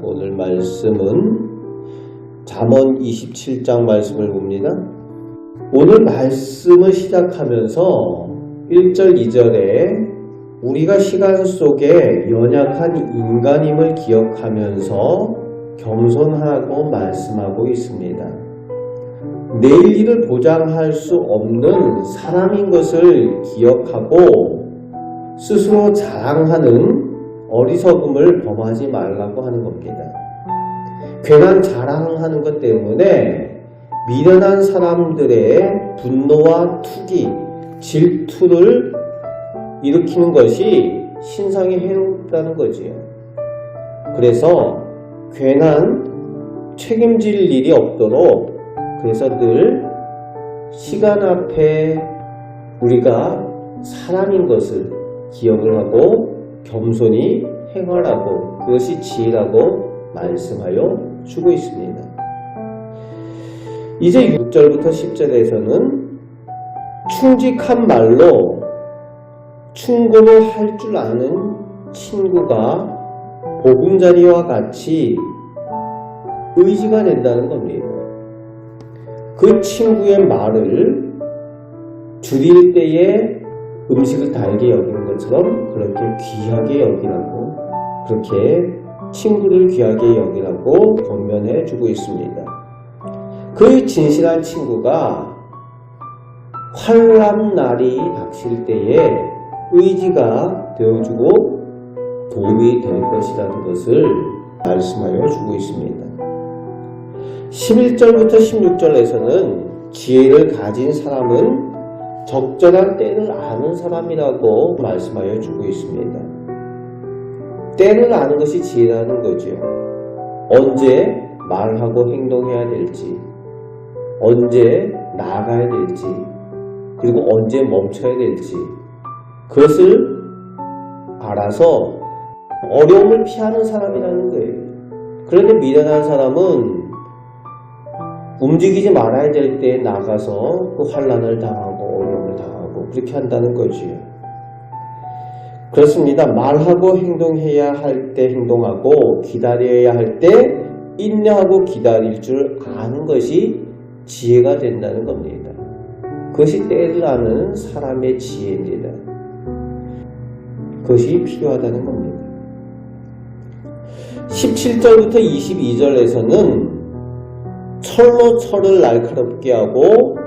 오늘 말씀은 잠언 27장 말씀을 봅니다. 오늘 말씀을 시작하면서 1절 2절에 우리가 시간 속에 연약한 인간임을 기억하면서 겸손하고 말씀하고 있습니다. 내일 일을 보장할 수 없는 사람인 것을 기억하고 스스로 자랑하는 어리석음을 범하지 말라고 하는 겁니다. 괜한 자랑하는 것 때문에 미련한 사람들의 분노와 투기, 질투를 일으키는 것이 신상에 해롭다는 거지요. 그래서 괜한 책임질 일이 없도록 그래서 늘 시간 앞에 우리가 사람인 것을 기억을 하고 겸손히 행하라고 그것이 지혜라고 말씀하여 주고 있습니다. 이제 6절부터 10절에서는 충직한 말로 충고를 할 줄 아는 친구가 보금자리와 같이 의지가 된다는 겁니다. 그 친구의 말을 줄일 때에 음식을 달게 여기는 것처럼 그렇게 귀하게 여기라고 그렇게 친구를 귀하게 여기라고 권면해 주고 있습니다. 그 진실한 친구가 환난 날이 닥칠 때에 의지가 되어주고 도움이 될 것이라는 것을 말씀하여 주고 있습니다. 11절부터 16절에서는 지혜를 가진 사람은 적절한 때를 아는 사람이라고 말씀하여 주고 있습니다. 때를 아는 것이 지혜라는 거죠. 언제 말하고 행동해야 될지, 언제 나아가야 될지, 그리고 언제 멈춰야 될지 그것을 알아서 어려움을 피하는 사람이라는 거예요. 그런데 미련한 사람은 움직이지 말아야 될 때에 나가서 그 환난을 당하고 어려움을 당하고 그렇게 한다는 거지요. 그렇습니다. 말하고 행동해야 할 때 행동하고 기다려야 할 때 인내하고 기다릴 줄 아는 것이 지혜가 된다는 겁니다. 그것이 때를 아는 사람의 지혜입니다. 그것이 필요하다는 겁니다. 17절부터 22절에서는 철로 철을 날카롭게 하고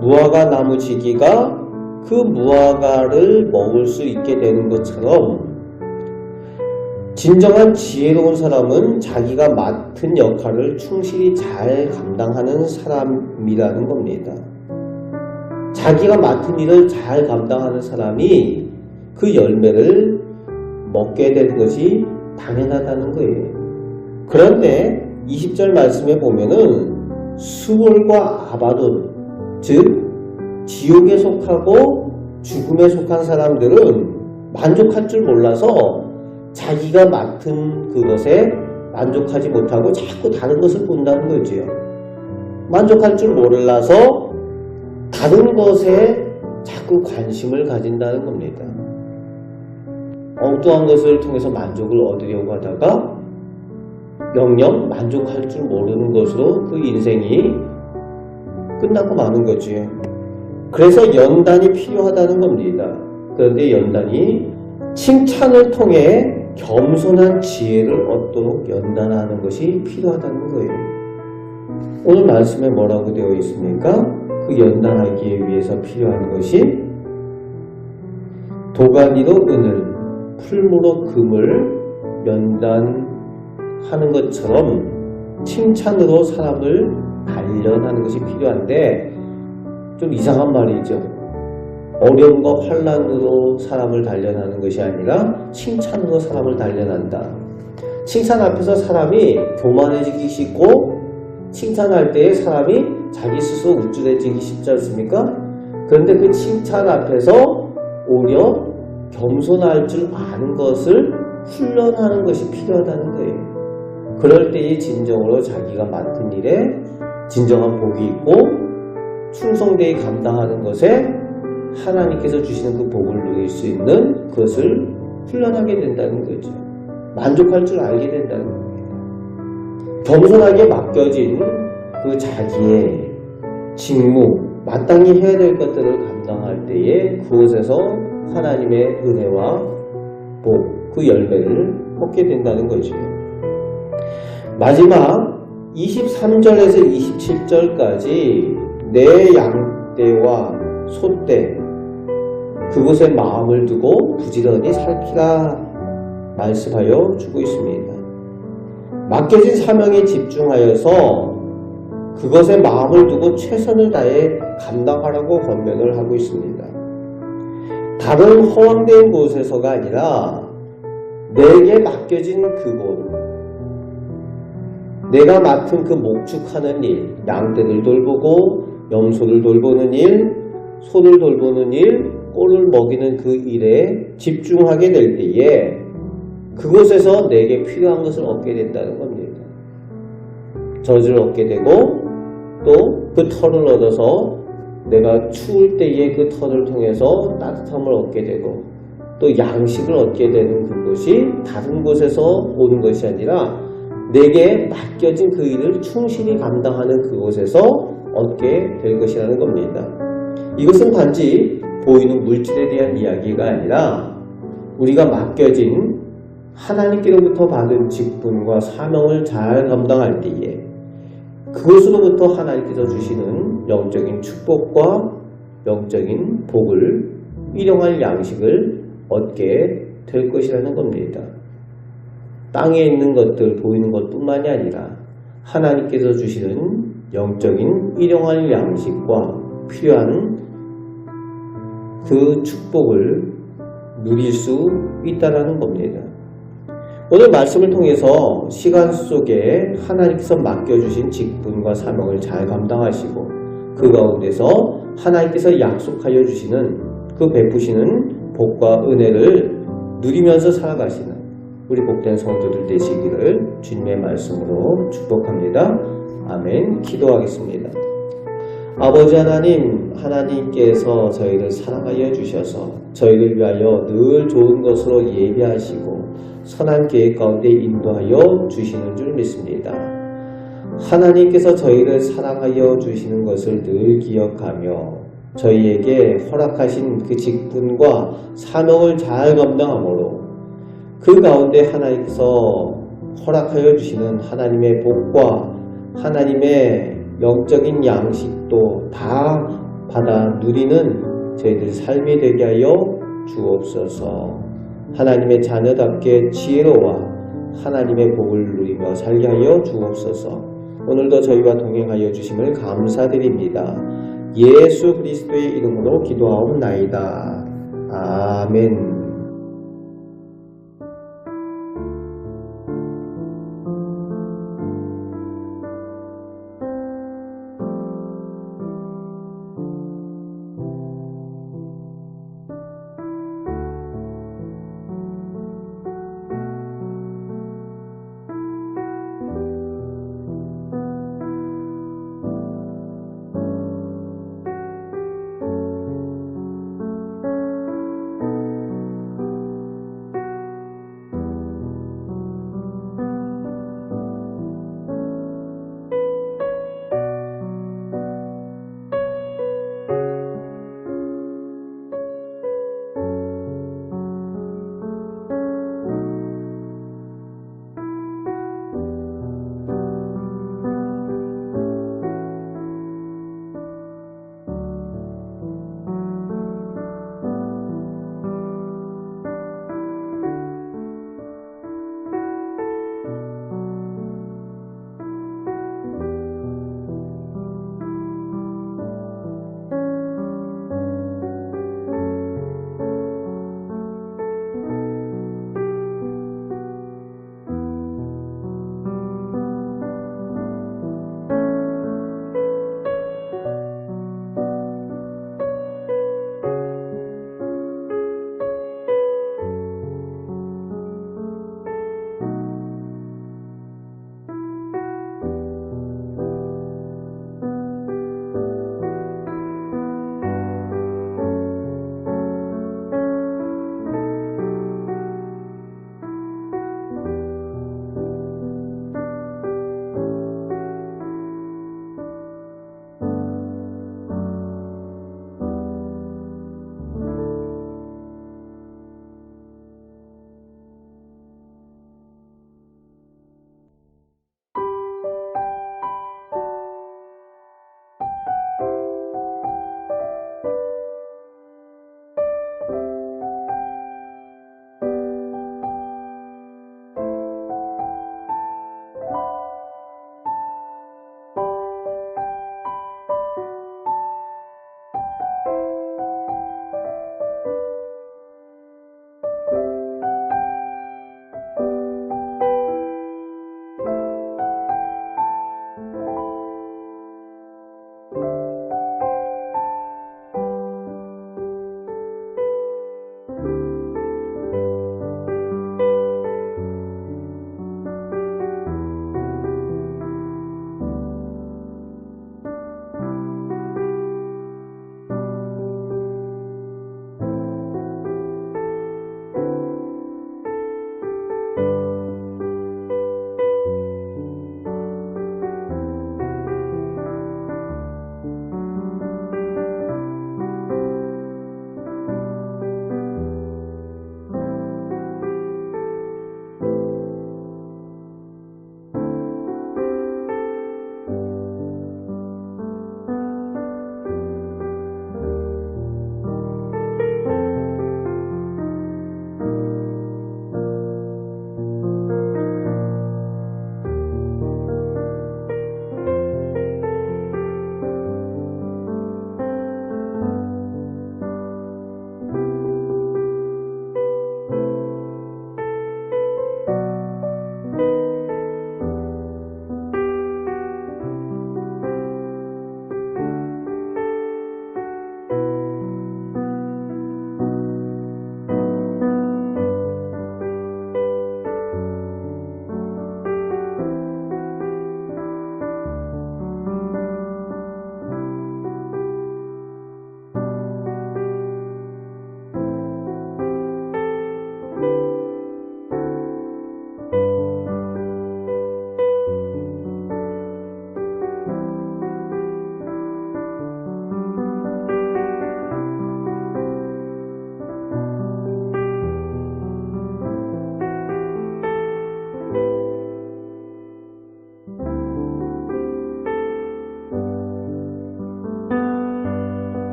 무화과 나무 지기가 그 무화과를 먹을 수 있게 되는 것처럼 진정한 지혜로운 사람은 자기가 맡은 역할을 충실히 잘 감당하는 사람이라는 겁니다. 자기가 맡은 일을 잘 감당하는 사람이 그 열매를 먹게 되는 것이 당연하다는 거예요. 그런데 20절 말씀에 보면은 수월과 아바돈, 즉 지옥에 속하고 죽음에 속한 사람들은 만족할 줄 몰라서 자기가 맡은 그것에 만족하지 못하고 자꾸 다른 것을 본다는 거지요. 만족할 줄 몰라서 다른 것에 자꾸 관심을 가진다는 겁니다. 엉뚱한 것을 통해서 만족을 얻으려고 하다가 영영 만족할 줄 모르는 것으로 그 인생이 끝나고 마는 거지요. 그래서 연단이 필요하다는 겁니다. 그런데 연단이 칭찬을 통해 겸손한 지혜를 얻도록 연단하는 것이 필요하다는 거예요. 오늘 말씀에 뭐라고 되어 있습니까? 그 연단하기 위해서 필요한 것이 도가니로 은을, 풀무로 금을 연단하는 것처럼 칭찬으로 사람을 단련하는 것이 필요한데 좀 이상한 말이죠. 어려움과 환난으로 사람을 단련하는 것이 아니라 칭찬으로 사람을 단련한다. 칭찬 앞에서 사람이 교만해지기 쉽고 칭찬할 때에 사람이 자기 스스로 우쭐해지기 쉽지 않습니까? 그런데 그 칭찬 앞에서 오히려 겸손할 줄 아는 것을 훈련하는 것이 필요하다는 거예요. 그럴 때에 진정으로 자기가 맡은 일에 진정한 복이 있고 충성되게 감당하는 것에 하나님께서 주시는 그 복을 누릴 수 있는 그것을 훈련하게 된다는 거죠. 만족할 줄 알게 된다는 겁니다. 겸손하게 맡겨진 그 자기의 직무, 마땅히 해야 될 것들을 감당할 때에 그곳에서 하나님의 은혜와 복, 그 열매를 얻게 된다는 거죠. 마지막 23절에서 27절까지 내 양떼와 소떼 그곳에 마음을 두고 부지런히 살피라 말씀하여 주고 있습니다. 맡겨진 사명에 집중하여서 그것에 마음을 두고 최선을 다해 감당하라고 권면을 하고 있습니다. 다른 허황된 곳에서가 아니라 내게 맡겨진 그곳, 내가 맡은 그 목축하는 일, 양떼를 돌보고 염소를 돌보는 일, 소를 돌보는 일, 꼴을 먹이는 그 일에 집중하게 될 때에 그곳에서 내게 필요한 것을 얻게 된다는 겁니다. 젖을 얻게 되고 또 그 털을 얻어서 내가 추울 때에 그 털을 통해서 따뜻함을 얻게 되고 또 양식을 얻게 되는 그것이 다른 곳에서 오는 것이 아니라 내게 맡겨진 그 일을 충실히 감당하는 그곳에서 얻게 될 것이라는 겁니다. 이것은 단지 보이는 물질에 대한 이야기가 아니라 우리가 맡겨진 하나님께로부터 받은 직분과 사명을 잘 감당할 때에 그것으로부터 하나님께서 주시는 영적인 축복과 영적인 복을 일용할 양식을 얻게 될 것이라는 겁니다. 땅에 있는 것들 보이는 것뿐만이 아니라 하나님께서 주시는 영적인 일용할 양식과 필요한 그 축복을 누릴 수 있다는 겁니다. 오늘 말씀을 통해서 시간 속에 하나님께서 맡겨주신 직분과 사명을 잘 감당하시고 그 가운데서 하나님께서 약속하여 주시는 그 베푸시는 복과 은혜를 누리면서 살아가시는 우리 복된 성도들 되시기를 주님의 말씀으로 축복합니다. 아멘. 기도하겠습니다. 아버지 하나님, 하나님께서 저희를 사랑하여 주셔서 저희를 위하여 늘 좋은 것으로 예비하시고 선한 계획 가운데 인도하여 주시는 줄 믿습니다. 하나님께서 저희를 사랑하여 주시는 것을 늘 기억하며 저희에게 허락하신 그 직분과 사명을 잘 감당함으로 그 가운데 하나님께서 허락하여 주시는 하나님의 복과 하나님의 영적인 양식도 다 받아 누리는 저희들 삶이 되게 하여 주옵소서. 하나님의 자녀답게 지혜로워 하나님의 복을 누리며 살게 하여 주옵소서. 오늘도 저희와 동행하여 주심을 감사드립니다. 예수 그리스도의 이름으로 기도하옵나이다. 아멘.